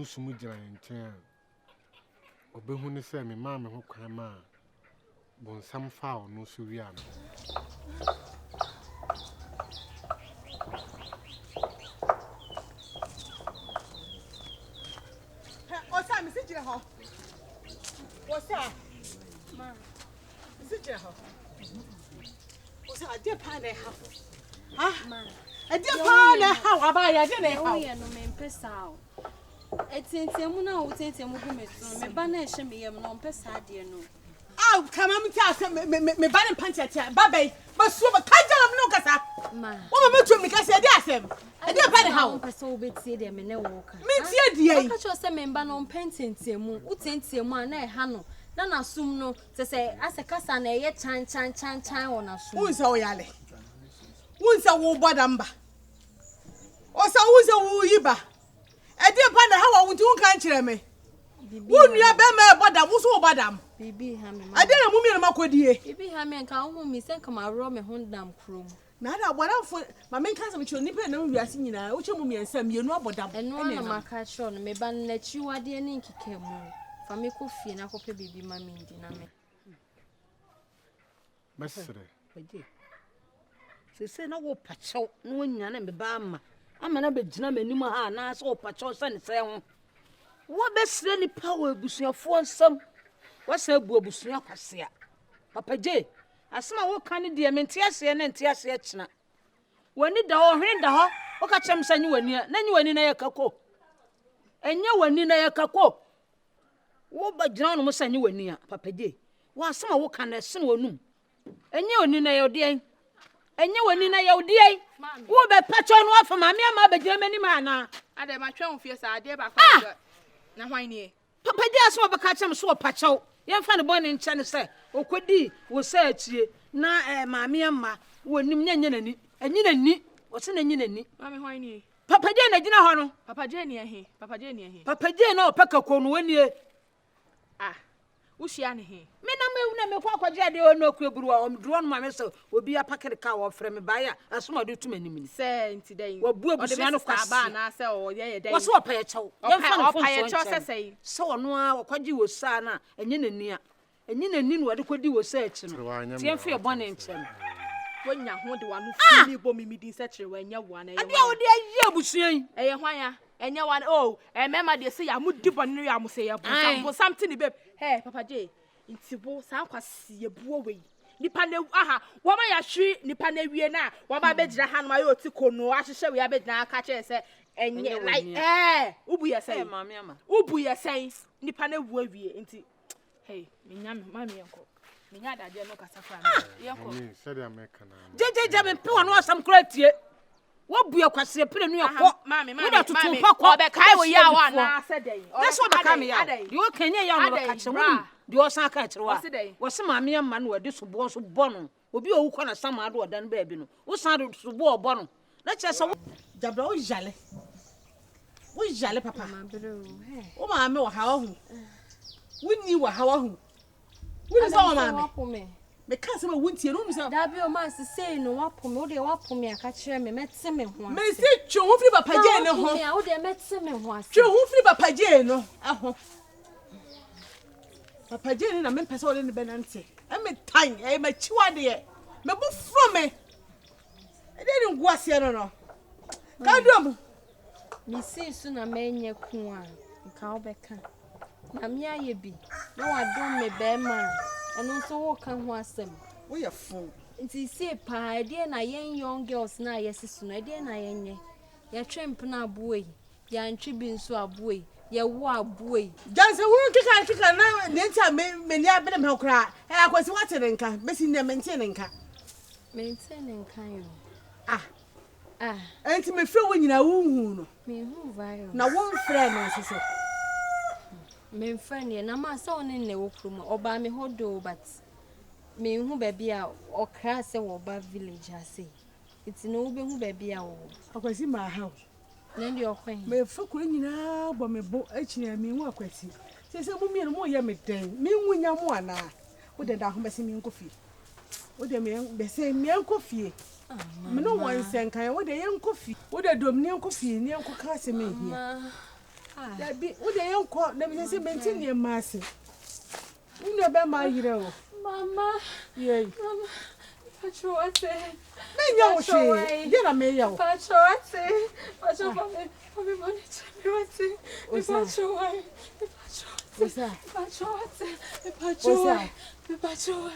no sumu gyina nkyɛn obehu ne sɛ me maa me ho kwan ma bonsam faa no so wi ano osa mi si gyina hɔ osa ma si gyina hɔ osa ade pa na ha ha ma ade pa na ha wa ba ya de na ha o ye no me mpesa o etentemu na o tentemu gu me so me ba na ehye me yam no mpesa de no ah kama mi ta se me ba ne pancha tia ba bai ba so ba ka jala me no kasa ma wo ma metu mi kasa ade asem ade pa ne ha o mpesa o betie de me ne wo ka mi tie die ka cho se me ba no mpententemu o tentemu a na eha no na nasum no se ase kasa na eye chan wo nasum unsa o yale unsa wo bodamba osa unsa wo yiba ade pa na ha wa wunti un kan kire me wunua be ma bodam wo so bodam bibi ha me ade na mu mi na makodie bibi ha me nka wo mi se nka ma ro me hundam krom na da boramfo ma men kan sam chiro nipa na wiase nyina wo chemu mi ensam yenu abodam eno na maka chiro no me ba na chiwade ne nkike mu fa me ko fie na kope bibi ma me ndi na me mesere baje se na wo pacho no wonya na me ba ama na be gina manim ha na so pacho se ne se ho wo be sire ni power busuafo nsam wo se bu abusua kwasea papa je asema wo kan de me ntiase na ntiase kina wani da ho hwen da ho wo ka chem sanyi wani na nyi wani na yakako enye wani na yakako wo ba gina no mo sanyi wani a papa je wo asema wo kan na sen wonum enye wani na yodie enye wani na yodie wo be pacho no afa ma me ama ba gina mani ma na ade ma twa mfie sa ade ba kwa na hwan ni papa je asema ba ka chem so pacho yemfa ne bone nche ne se okodi wo sa atie na maame amma wonim nyenye nani enyi nani wo se na nyi nani maame hwan ni papa je na gina ho no papa je ni ehe papa je ni ehe papa je na opaka ko no wanie ah wo hia ne he me na me na me kwa kwaje ade o no kweburu wa omdro no ma me se obi apakere ka wo frɛ me baya asoma de tuma nim ni se ntidai wo bu abusua no kwase ba na se o ye dai wo se opa ye chew yemfa no opa ye chew sesei se wono a wo kwaje wo sa na enye nani a enyi nani no wade kodi wo sa achi no tiemfa ye bone nche no wonya ho de wanu fili bo mimidi se kire wanya wo na ye ade a wo de ayi abusua yi eye hwan ya enye wan oh mema de se ya mudi bone ya mo se ya bo something babe hey papa j ntibo san kwase ye buo we nipa na aha wo ma ya hwi nipa na wie na wo ba begira ha no ma yo tikono ahihye we ya begira aka kire se enye like ubu ye say mama ama ubu ye say nipa na wu awie nti hey menya mama yenko menya daje no kasafa yenko ni sɛde ameka na jejeje me pe wono asam kratie wo bua kwase pere no yakɔ mami wo da tutu pa kɔ obe kai wo ya wa na se den na so be ka me ya di wo kanye ya no ka kye wo di wo san ka kye wa wo se maame amma no wadi so bo so bɔ no obi owu kɔ na sama do odan ba bi no wo san do so bo bɔ no na kye se wo jabra wo jale papa ma bro he wo ma me wo hawa hu wunni wo hawa hu wunni so wo ma me me ka se ma wuntie no mu se da bi o ma se sei no wapome wo de wapome aka kire me mete me ho me se twe ho firi papa je ne ho ya wo de mete me ho ase twe ho firi papa je no aho papa je ne na me pese wo ne benante e me tan e ma chiwa de me bu from me e de ni guase no ka dom mi si su na menye ku a nka obeka na me aye bi na wadom me be ma eno so wo kan ho asem wo ye fun nti si pa de na yen young girls na yesisu na de na yenye ye twemp na aboe ya ntwi bi nso aboe ye wo aboe janse wo kika na ne ntia me ni abede me kra e akwasi wate ne nka besi ne me ntie ne nka yo enti me frɛ wo nyina wo hu no me hu vai na wo frɛ no sese me frɛ ne na ma sa one ne wo krum oba me hodo but me hu ba bia okra se wo ba village ase iti no wo be hu ba bia wo akwasi ma ha ne ndi okwan me fa kuro nyina bo me bo akina me hu akwasi sese mu mi no mo ye me den me nwunya mo ana wo de da ho bese me nkofie wo de me bese me nkofie me no wan senkan wo de ye nkofie wo de dom ne nkofie ne nkokra se me hia That be what they don't call them is maintain your massy. You know about my hero. Mama. Yeah. Mama. Patrol, I say. Me yo she. Get a me yo. Patrol, I say. Patrol for me money to me what say. Patrol, I. What's that? Patrol, I say. Patrol. Patrol. I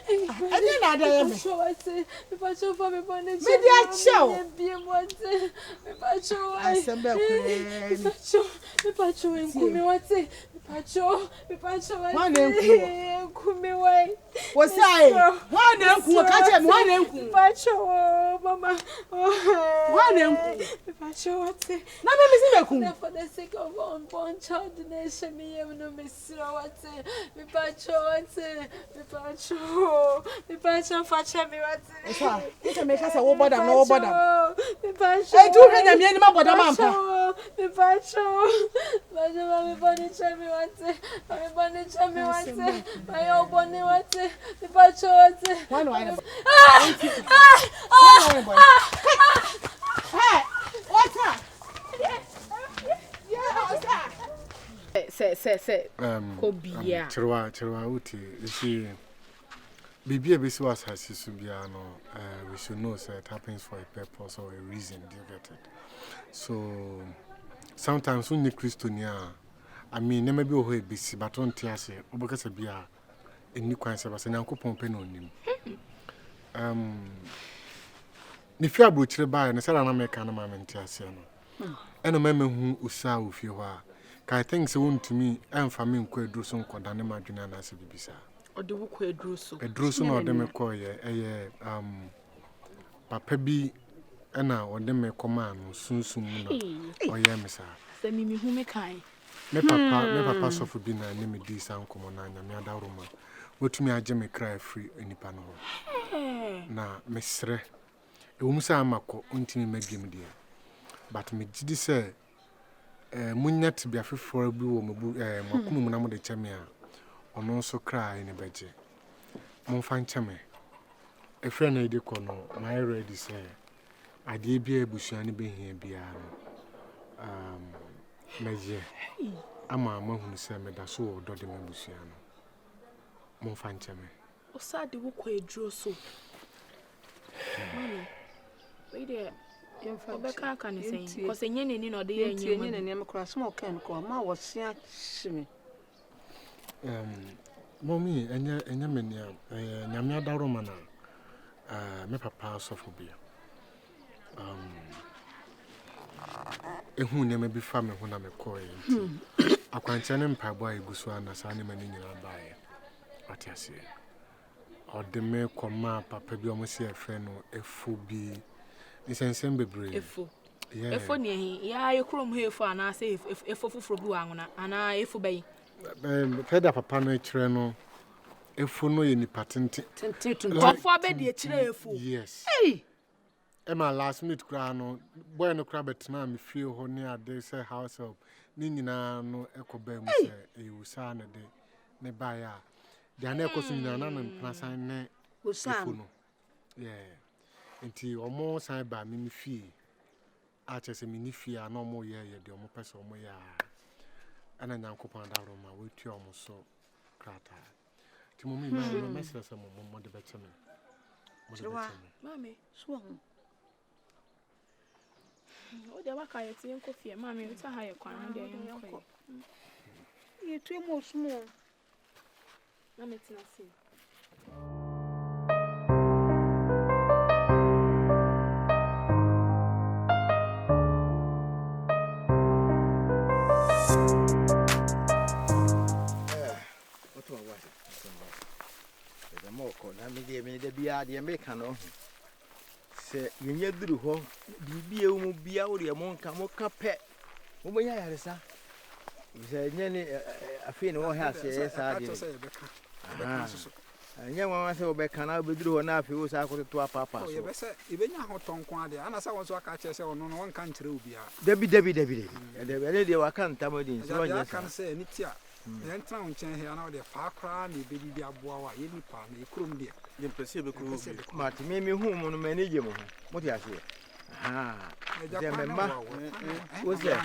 didn't know that. Patrol, I say. Patrol for me money. Media show. Be what say. Patrol. I send back. Patrol, and come what say. Patrol. One name come away. What's that? One name catch him. One name Patrol, Mama. One name Patrol, what say. Na me see For the sake of unborn child, the nation, me, no miss what say. Me Patrol, what say. Me Patrol. Me Patrol, Facha, me what say. you can make us a bother, no bother. Me Patrol. Hey, do me any more bother, man. Me Patrol. Me Bonnie, me what say. Me Bonnie, me what say. My old Bonnie, what say. Me Patrol, what say. One way. Hey, what's that? Say. Kobia. Chirwa uti. You see, Bibi ebisi was hasisu biano. We should know that it happens for a purpose or a reason. Do you get it? So sometimes when you Christiania, I mean, never be away busy, but on Tiasi, because a beer in new concept, and Uncle Pompen on him. If you are butcher by and a Southern American man, Tiasiano, and a member who usa with you are. I think so to me, and for me, quite do some condemn margin and as a bisa. Or the book where drew so. A druson or them a coy, Papa B, and now or them a command soon or yamisa. Send me who make kind. Me papa suffer being a name of this uncle and me other woman. What to me, I jam cry free in the panel. Na Miss Re, a woman say I'm a co until me make him dear. But me did say, Munyat be a fit for a blue Makumamo de Chamia, or no so cry in a bedje. Monfan Chame. A friend I decono, my ready say, I did be a bushiani being here beyond. Measure. I'm a man who said, Medaso or Doddy Busiano. Monfan Chame. O sad the book where drew so. Wait there. Obeka can say, because a yen in or the yen and name across small can call ma was shimmy. Mommy, and Yamania, Yamia Daromana, me papa sophobia. Who never be family when I'm a coy. I can't tell him Paboy Guswana, Saniman in your buy. What I say. Or the mere comma, Papa be almost a friend or a fool be. It's an assembly brave. If near him, yeah, you come here for an answer if for Buana, and I if obey. Feather Papa no treno. If you know any patent, for bed, yes. Emma last minute crano, bueno crabbit now, me feel honey, they say house of Nina no echo bem, you sign a day, ne buyer. The anecos in an and plasan ne was son. Yeah. Until almost signed by mini fee. Arches a mini fee are no more year, the omo person more ya. And an uncle pound out on my way to almost so crata. To me, my master, some more the better me. Mammy, swung. Oh, the work I see coffee, mammy, it's a higher crown. You're too more small. I'm it's not see. The beer, the American. Say, you do home, be a or a monk, a mocha pet. Who may I have, sir? Say, Jenny, a fin or has, yes, I did. And young one said, Beck can I be drew enough, you was I could to a papa. You better, even your hot tongue quantity, and as I was a catcher on one country. Debbie. And the lady I can't tell me, I can't say any tear. The entrance here now, the far crown, the baby boa, any pan, a crum dear. The perceivable Martin, maybe whom on many. What do you say? Remember, was there?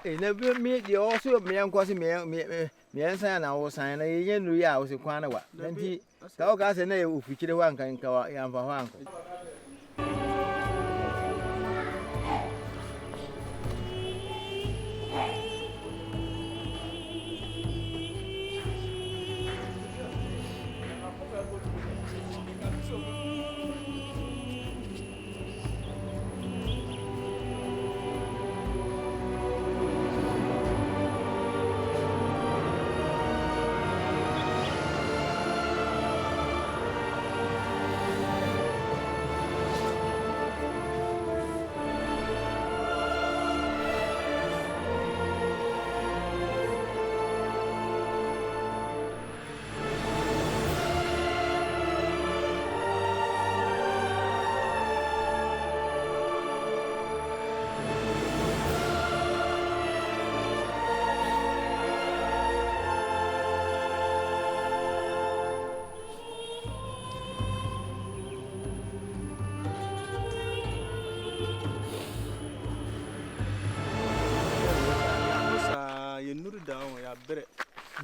Never meet the also me and Quasi me and San. I was signing a year I was a Quanawa. Then he talk as a name of which the one can go young for uncle.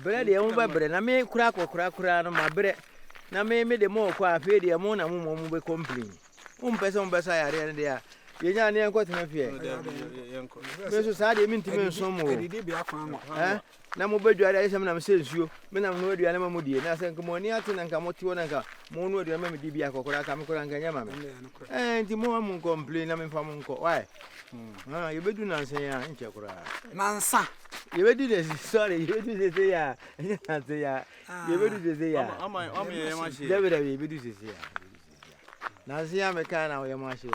Bread, you over bread. I may crack or crack around my bread. Now, may the more quiet, the amount of woman will complain. Person beside there. You can't quite my fear. Society mean to me some more. Now, mobile, I am saying you, men of no animal moody, and I think Moniatin and Camotuanaka, Mono, the Mamma Dibia, Coracamuran, and the more complain, I mean, from Uncle. Why? You better not say, ain't you? Mansa. You better do this. Sorry, you better do this. Yeah, you better do this. Yeah, I'm David, you do this. Now, see, I'm a kind of your machine.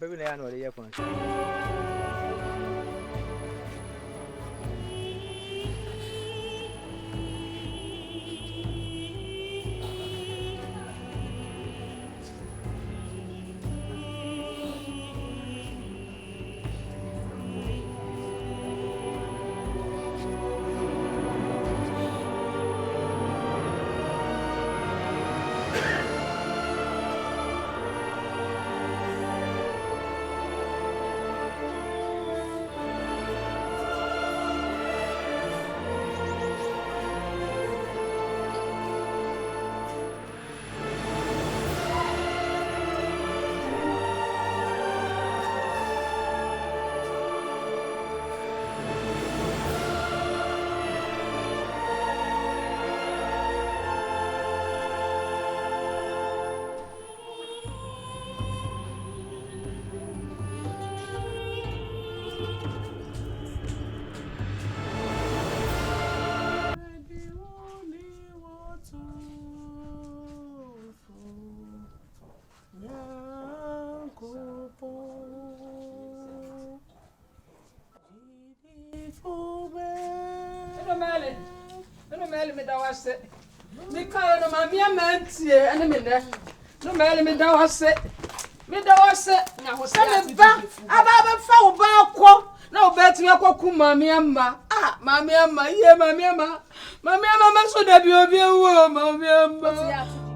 Maybe I know the airport. Me da wase me ka no ma me amantie ane me ne no mele me da wase na ho se me ba aba fa wo ba akọ na wo betimi akọku ma me amma ma me amma ye ma me amma ma so da bi obi ewo ma me amma